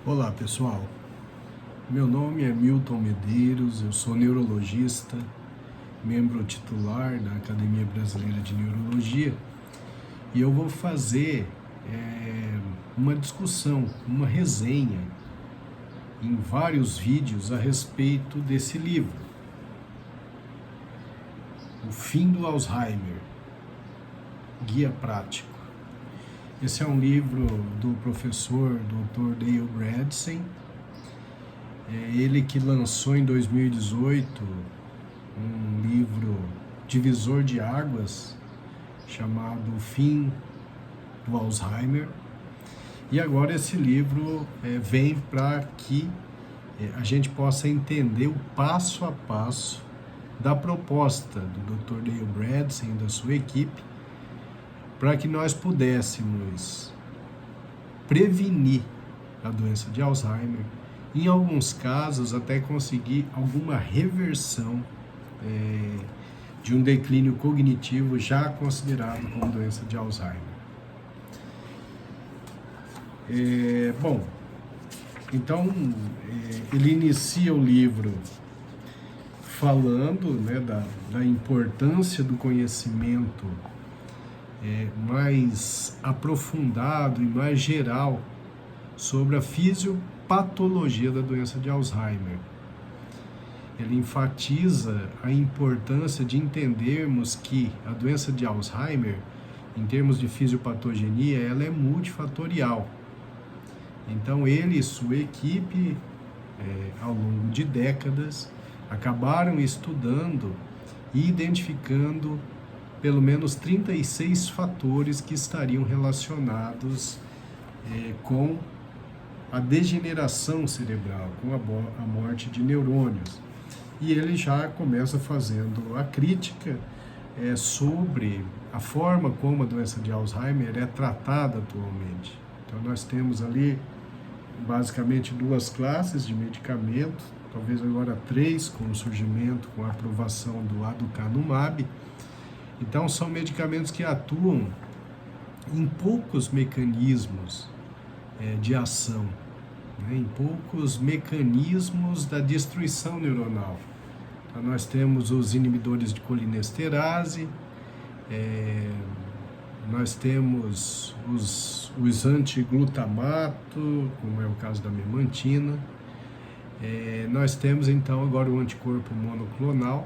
Olá pessoal, meu nome é Milton Medeiros, eu sou neurologista, membro titular da Academia Brasileira de Neurologia e eu vou fazer uma discussão, uma resenha em vários vídeos a respeito desse livro, O Fim do Alzheimer, Guia Prático. Esse é um livro do professor Dr. Dale Bredesen. Ele que lançou em 2018 um livro divisor de águas chamado O Fim do Alzheimer. E agora esse livro vem para que a gente possa entender o passo a passo da proposta do Dr. Dale Bredesen e da sua equipe para que nós pudéssemos prevenir a doença de Alzheimer, em alguns casos até conseguir alguma reversão de um declínio cognitivo já considerado como doença de Alzheimer. Então ele inicia o livro falando da importância do conhecimento mais aprofundado e mais geral sobre a fisiopatologia da doença de Alzheimer. Ele enfatiza a importância de entendermos que a doença de Alzheimer, em termos de fisiopatogenia, ela é multifatorial. Então ele e sua equipe, ao longo de décadas, acabaram estudando e identificando pelo menos 36 fatores que estariam relacionados com a degeneração cerebral, com a morte de neurônios. E ele já começa fazendo a crítica sobre a forma como a doença de Alzheimer é tratada atualmente. Então nós temos ali basicamente duas classes de medicamentos, talvez agora três, com o surgimento, com a aprovação do aducanumab. Então são medicamentos que atuam em poucos mecanismos de ação, em poucos mecanismos da destruição neuronal. Então, nós temos os inibidores de colinesterase, nós temos os antiglutamato, como é o caso da memantina, nós temos então agora o anticorpo monoclonal,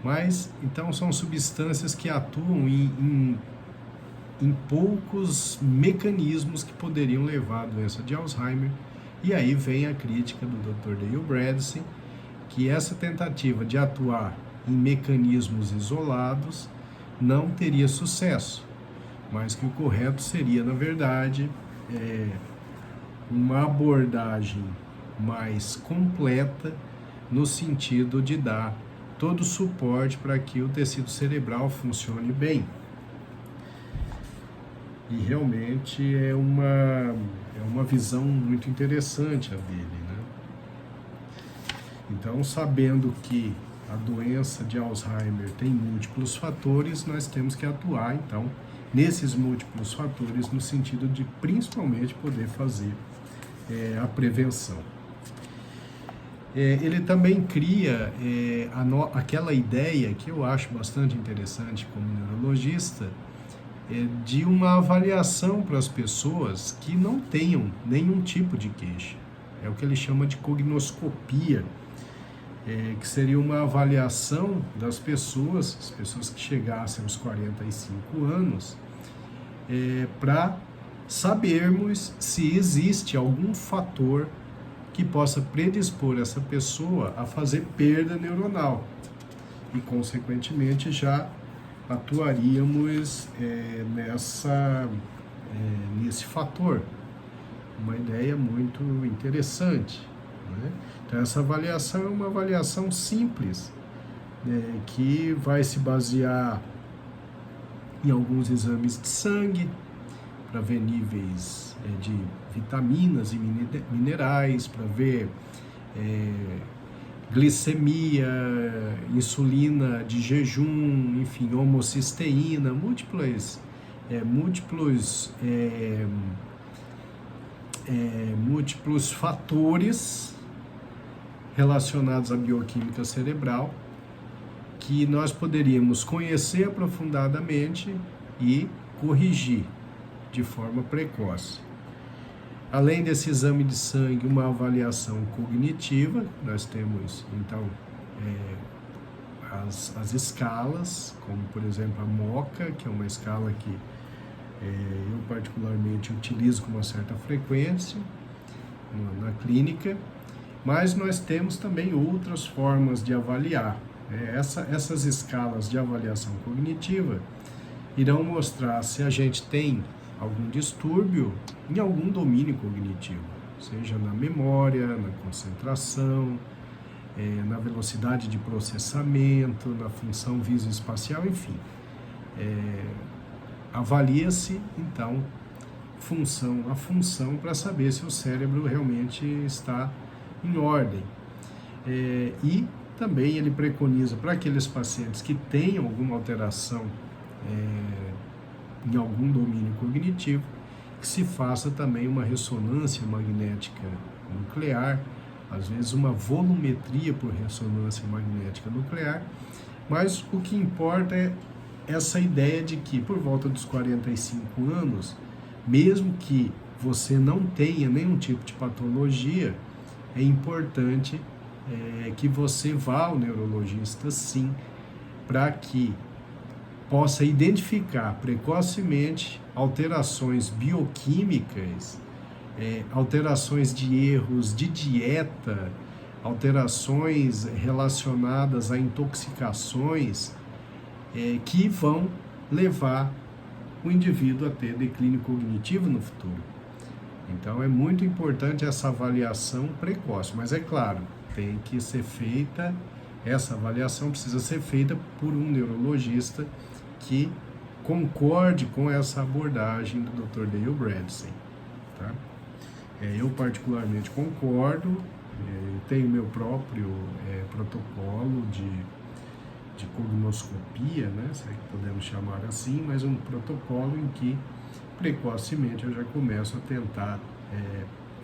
mas então são substâncias que atuam em poucos mecanismos que poderiam levar à doença de Alzheimer. E aí vem a crítica do Dr. Dale Bredesen, que essa tentativa de atuar em mecanismos isolados não teria sucesso, mas que o correto seria, na verdade, uma abordagem mais completa no sentido de dar todo o suporte para que o tecido cerebral funcione bem. E realmente é uma visão muito interessante a dele, né? Então, sabendo que a doença de Alzheimer tem múltiplos fatores, nós temos que atuar, então, nesses múltiplos fatores, no sentido de, principalmente, poder fazer a prevenção. Ele também cria aquela ideia, que eu acho bastante interessante como neurologista, de uma avaliação para as pessoas que não tenham nenhum tipo de queixa. É o que ele chama de cognoscopia, que seria uma avaliação das pessoas, as pessoas que chegassem aos 45 anos, para sabermos se existe algum fator que possa predispor essa pessoa a fazer perda neuronal e, consequentemente, já atuaríamos nesse fator. Uma ideia muito interessante, né? Então, essa avaliação é uma avaliação simples, que vai se basear em alguns exames de sangue, para ver níveis de vitaminas e minerais, para ver glicemia, insulina de jejum, enfim, homocisteína, múltiplos múltiplos fatores relacionados à bioquímica cerebral que nós poderíamos conhecer aprofundadamente e corrigir de forma precoce. Além desse exame de sangue, uma avaliação cognitiva, nós temos então as escalas, como por exemplo a MoCA, que é uma escala que eu particularmente utilizo com uma certa frequência na clínica, mas nós temos também outras formas de avaliar. Essas escalas de avaliação cognitiva irão mostrar se a gente tem algum distúrbio em algum domínio cognitivo, seja na memória, na concentração, na velocidade de processamento, na função visoespacial, enfim. Avalia-se, então, a função para saber se o cérebro realmente está em ordem. E também ele preconiza para aqueles pacientes que têm alguma alteração em algum domínio cognitivo, que se faça também uma ressonância magnética nuclear, às vezes uma volumetria por ressonância magnética nuclear, mas o que importa é essa ideia de que por volta dos 45 anos, mesmo que você não tenha nenhum tipo de patologia, é importante que você vá ao neurologista sim, para que possa identificar precocemente alterações bioquímicas, alterações de erros de dieta, alterações relacionadas a intoxicações que vão levar o indivíduo a ter declínio cognitivo no futuro. Então é muito importante essa avaliação precoce, mas é claro, tem que ser feita, essa avaliação precisa ser feita por um neurologista que concorde com essa abordagem do Dr. Dale Bredesen, tá? Eu particularmente concordo, tenho meu próprio protocolo de cognoscopia, né, se é que podemos chamar assim, mas um protocolo em que precocemente eu já começo a tentar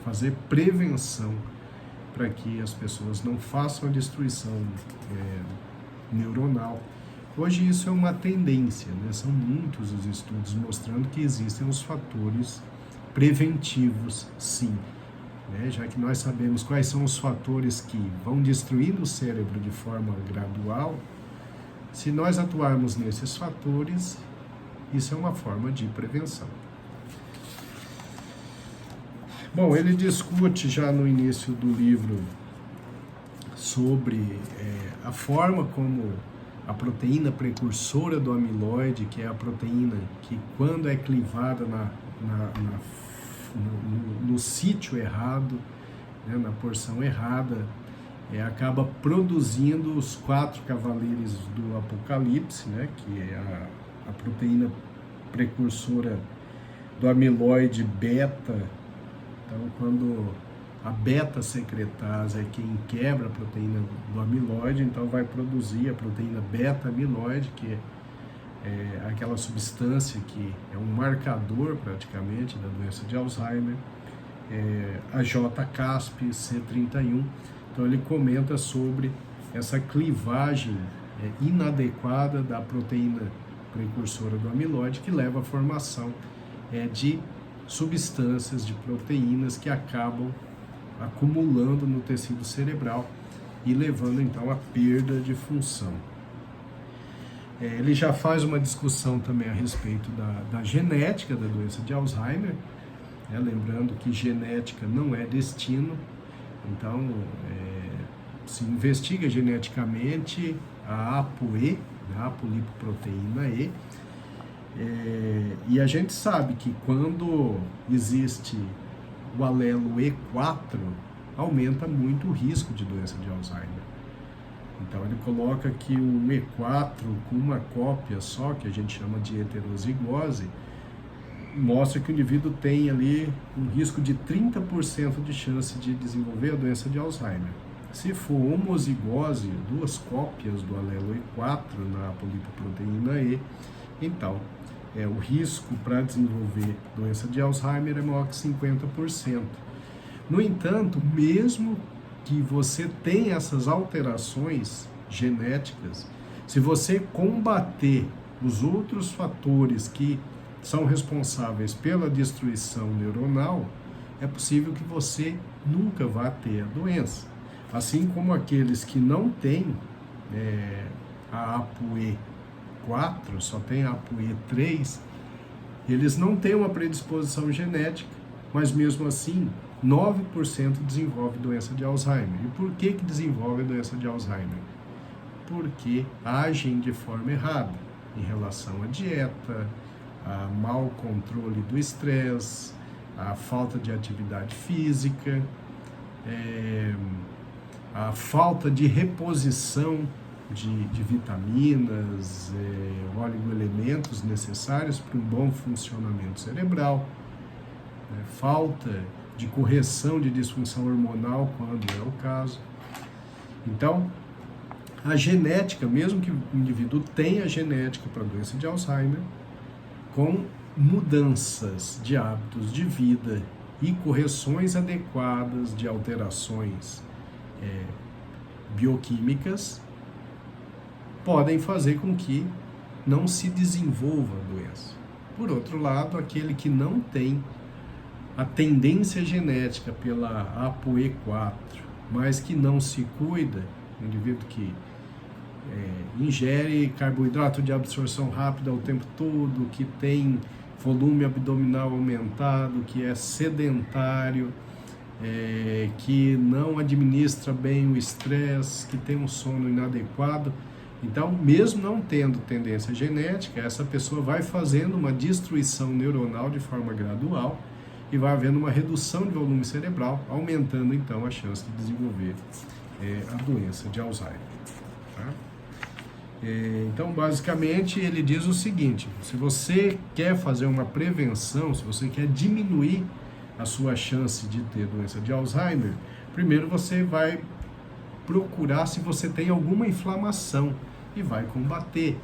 fazer prevenção para que as pessoas não façam a destruição neuronal. Hoje isso é uma tendência, né? São muitos os estudos mostrando que existem os fatores preventivos, sim, né? Já que nós sabemos quais são os fatores que vão destruindo o cérebro de forma gradual, se nós atuarmos nesses fatores, isso é uma forma de prevenção. Bom, ele discute já no início do livro sobre a forma como a proteína precursora do amiloide, que é a proteína que, quando é clivada no sítio errado, né, na porção errada, acaba produzindo os 4 cavaleiros do Apocalipse, né, que é a proteína precursora do amiloide beta. Então, quando a beta-secretase é quem quebra a proteína do amiloide, então vai produzir a proteína beta-amiloide, que é aquela substância que é um marcador praticamente da doença de Alzheimer, a J-CASP, C31. Então ele comenta sobre essa clivagem inadequada da proteína precursora do amiloide, que leva à formação de substâncias, de proteínas que acabam acumulando no tecido cerebral e levando então à perda de função. Ele já faz uma discussão também a respeito da genética da doença de Alzheimer, lembrando que genética não é destino, então se investiga geneticamente a ApoE, a apolipoproteína E, e a gente sabe que quando existe o alelo E4, aumenta muito o risco de doença de Alzheimer. Então ele coloca que um E4 com uma cópia só, que a gente chama de heterozigose, mostra que o indivíduo tem ali um risco de 30% de chance de desenvolver a doença de Alzheimer. Se for homozigose, 2 cópias do alelo E4 na apolipoproteína E, então o risco para desenvolver doença de Alzheimer é maior que 50%. No entanto, mesmo que você tenha essas alterações genéticas, se você combater os outros fatores que são responsáveis pela destruição neuronal, é possível que você nunca vá ter a doença. Assim como aqueles que não têm a ApoE4, só tem a ApoE3, eles não têm uma predisposição genética, mas mesmo assim, 9% desenvolve doença de Alzheimer. E por que desenvolve a doença de Alzheimer? Porque agem de forma errada em relação à dieta, a mau controle do estresse, a falta de atividade física, a falta de reposição de vitaminas, oligoelementos necessários para um bom funcionamento cerebral, falta de correção de disfunção hormonal, quando é o caso. Então, a genética, mesmo que o indivíduo tenha genética para a doença de Alzheimer, com mudanças de hábitos de vida e correções adequadas de alterações bioquímicas, podem fazer com que não se desenvolva a doença. Por outro lado, aquele que não tem a tendência genética pela ApoE4, mas que não se cuida, o indivíduo que ingere carboidrato de absorção rápida o tempo todo, que tem volume abdominal aumentado, que é sedentário, que não administra bem o estresse, que tem um sono inadequado. Então, mesmo não tendo tendência genética, essa pessoa vai fazendo uma destruição neuronal de forma gradual e vai havendo uma redução de volume cerebral, aumentando então a chance de desenvolver a doença de Alzheimer. Tá? Então, basicamente, ele diz o seguinte: se você quer fazer uma prevenção, se você quer diminuir a sua chance de ter doença de Alzheimer, primeiro você vai procurar se você tem alguma inflamação e vai combater.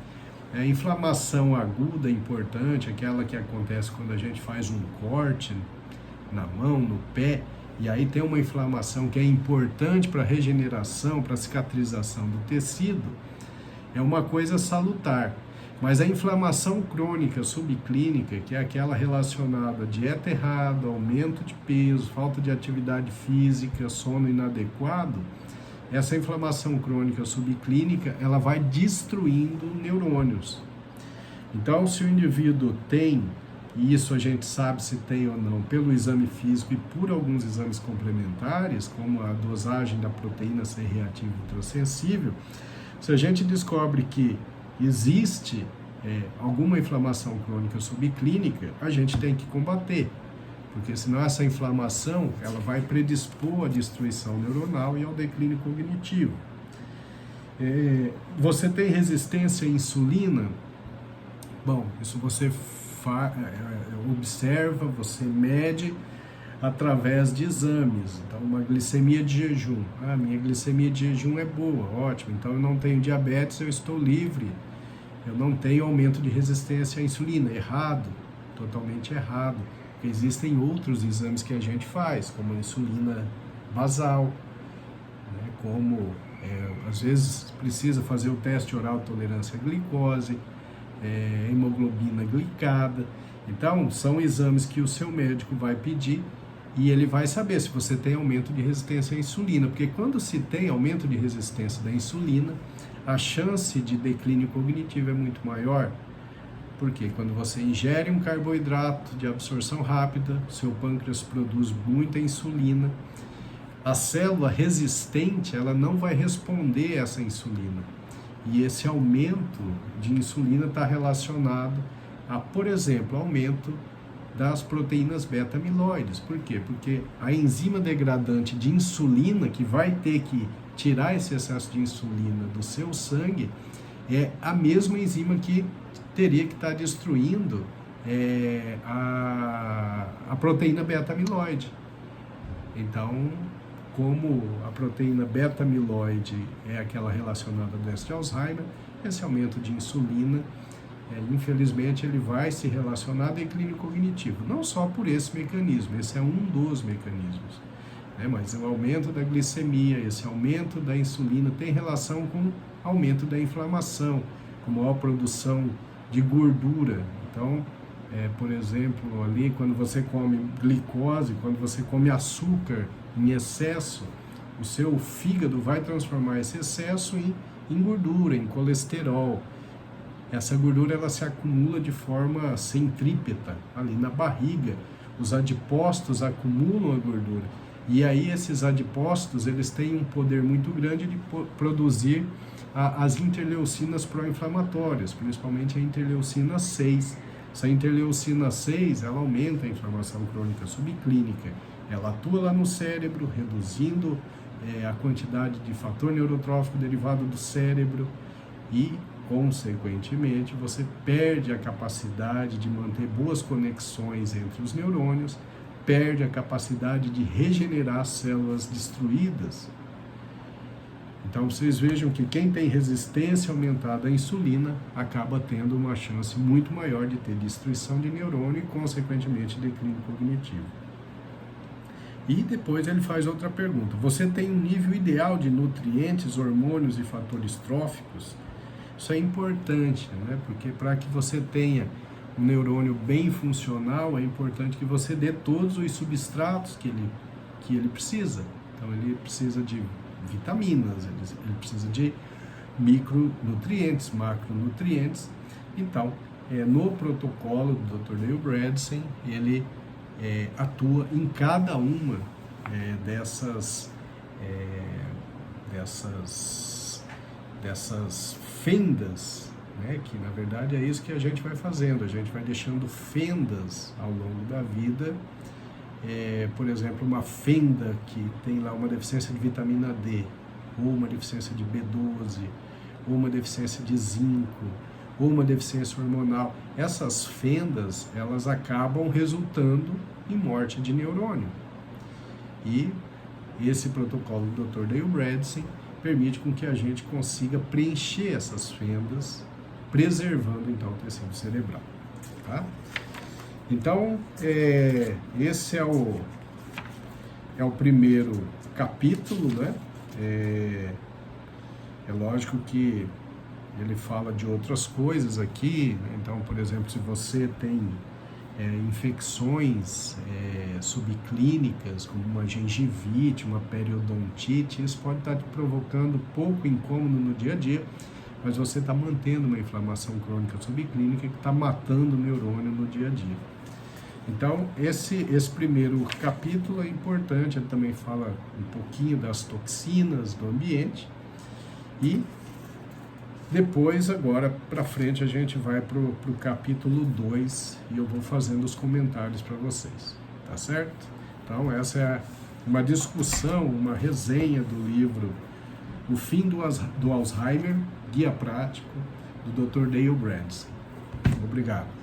A inflamação aguda é importante, aquela que acontece quando a gente faz um corte na mão, no pé, e aí tem uma inflamação que é importante para a regeneração, para a cicatrização do tecido, é uma coisa salutar. Mas a inflamação crônica subclínica, que é aquela relacionada à dieta errada, aumento de peso, falta de atividade física, sono inadequado, essa inflamação crônica subclínica, ela vai destruindo neurônios. Então, se o indivíduo tem, e isso a gente sabe se tem ou não, pelo exame físico e por alguns exames complementares, como a dosagem da proteína C reativa ultrassensível, se a gente descobre que existe alguma inflamação crônica subclínica, a gente tem que combater, porque senão essa inflamação ela vai predispor à destruição neuronal e ao declínio cognitivo. Você tem resistência à insulina? Bom, isso você observa, você mede através de exames. Então, uma glicemia de jejum. Minha glicemia de jejum é boa, ótimo. Então, eu não tenho diabetes, eu estou livre. Eu não tenho aumento de resistência à insulina. Errado, totalmente errado. Porque existem outros exames que a gente faz, como a insulina basal, né? Como, às vezes, precisa fazer o teste oral de tolerância à glicose, hemoglobina glicada. Então, são exames que o seu médico vai pedir e ele vai saber se você tem aumento de resistência à insulina, porque quando se tem aumento de resistência da insulina, a chance de declínio cognitivo é muito maior, porque quando você ingere um carboidrato de absorção rápida, seu pâncreas produz muita insulina, a célula resistente ela não vai responder a essa insulina, e esse aumento de insulina está relacionado a, por exemplo, aumento das proteínas beta-amiloides. Por quê? Porque a enzima degradante de insulina, que vai ter que tirar esse excesso de insulina do seu sangue, é a mesma enzima que teria que estar destruindo a proteína beta-amiloide. Então, como a proteína beta-amiloide é aquela relacionada à doença de Alzheimer, esse aumento de insulina infelizmente, ele vai se relacionar a declínio cognitivo, não só por esse mecanismo, esse é um dos mecanismos, né? Mas o aumento da glicemia, esse aumento da insulina tem relação com aumento da inflamação, com maior produção de gordura. Então, por exemplo, ali quando você come glicose, quando você come açúcar em excesso, o seu fígado vai transformar esse excesso em gordura, em colesterol. Essa gordura ela se acumula de forma centrípeta ali na barriga. Os adipócitos acumulam a gordura. E aí esses adipócitos eles têm um poder muito grande de produzir as interleucinas pró-inflamatórias, principalmente a interleucina 6. Essa interleucina 6 ela aumenta a inflamação crônica subclínica. Ela atua lá no cérebro, reduzindo a quantidade de fator neurotrófico derivado do cérebro e, consequentemente, você perde a capacidade de manter boas conexões entre os neurônios, perde a capacidade de regenerar células destruídas. Então, vocês vejam que quem tem resistência aumentada à insulina acaba tendo uma chance muito maior de ter destruição de neurônio e, consequentemente, declínio cognitivo. E depois ele faz outra pergunta. Você tem um nível ideal de nutrientes, hormônios e fatores tróficos? Isso é importante, né? Porque para que você tenha um neurônio bem funcional, é importante que você dê todos os substratos que ele precisa. Então, ele precisa de vitaminas, ele precisa de micronutrientes, macronutrientes. Então, no protocolo do Dr. Dale Bredesen, ele atua em cada uma dessas fendas, né? Que na verdade é isso que a gente vai fazendo, a gente vai deixando fendas ao longo da vida. Por exemplo, uma fenda que tem lá uma deficiência de vitamina D, ou uma deficiência de B12, ou uma deficiência de zinco, ou uma deficiência hormonal. Essas fendas, elas acabam resultando em morte de neurônio. E esse protocolo do Dr. Dale Bredesen permite com que a gente consiga preencher essas fendas, preservando então o tecido cerebral, tá? Então, esse é o primeiro capítulo, né? É lógico que ele fala de outras coisas aqui, né? Então, por exemplo, se você tem infecções subclínicas, como uma gengivite, uma periodontite, isso pode estar te provocando pouco incômodo no dia a dia, mas você está mantendo uma inflamação crônica subclínica que está matando o neurônio no dia a dia. Então, esse primeiro capítulo é importante, ele também fala um pouquinho das toxinas do ambiente e depois, agora para frente, a gente vai para o capítulo 2 e eu vou fazendo os comentários para vocês, tá certo? Então, essa é uma discussão, uma resenha do livro O Fim do Alzheimer, Guia Prático, do Dr. Dale Bredesen. Obrigado.